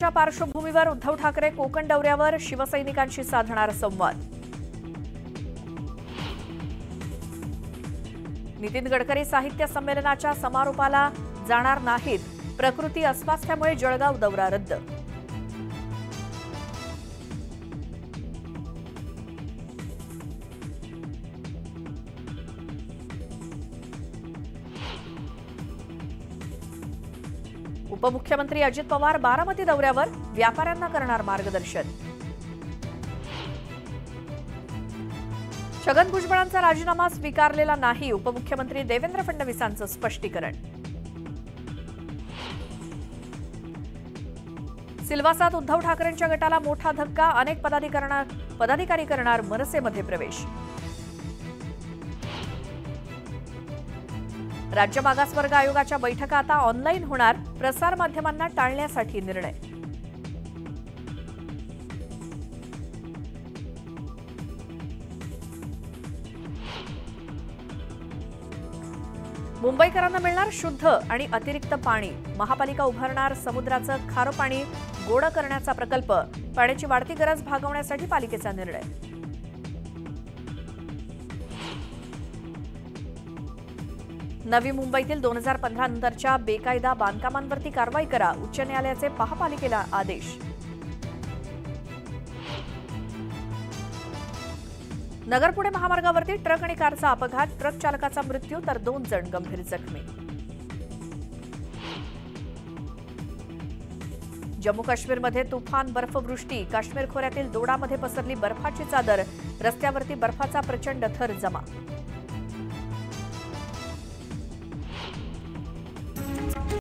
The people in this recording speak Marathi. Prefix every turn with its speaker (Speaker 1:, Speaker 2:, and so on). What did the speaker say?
Speaker 1: च्या पार्श्वभूमीवर उद्धव ठाकरे कोकण दौऱ्यावर शिवसैनिकांशी साधणार संवाद। नितीन गडकरी साहित्य संमेलनाच्या समारोपाला जाणार नाहीत, प्रकृती अस्वास्थ्यामुळे जळगाव दौरा रद्द। उपमुख्यमंत्री अजित पवार बारामती दौऱ्यावर, व्यापाऱ्यांना करणार मार्गदर्शन। छगन भुजबळांचा राजीनामा स्वीकारलेला नाही, उपमुख्यमंत्री देवेंद्र फडणवीसांचं स्पष्टीकरण। सिल्वासात उद्धव ठाकरेंच्या गटाला मोठा धक्का, अनेक पदाधिकारी करणार मनसेमध्ये प्रवेश। राज्य मागासवर्ग आयोगाच्या बैठका आता ऑनलाईन होणार, प्रसार माध्यमांना टाळण्यासाठी निर्णय। मुंबईकरांना मिळणार शुद्ध आणि अतिरिक्त पाणी, महापालिका उभारणार समुद्राचं खारं पाणी गोड करण्याचा प्रकल्प, पाण्याची वाढती गरज भागवण्यासाठी पालिकेचा निर्णय। नवी मुंबईतील 2015 नंतरच्या बेकायदा बांधकामांवरती कारवाई करा, उच्च न्यायालयाचे महापालिकेला आदेश। नगर पुणे महामार्गावरती ट्रक आणि कारचा अपघात, ट्रक चालकाचा मृत्यू तर 2 जण गंभीर जखमी। जम्मू काश्मीरमध्ये तुफान बर्फवृष्टी, काश्मीर खोऱ्यातील दोडामध्ये पसरली बर्फाची चादर, रस्त्यावरती बर्फाचा प्रचंड थर जमा।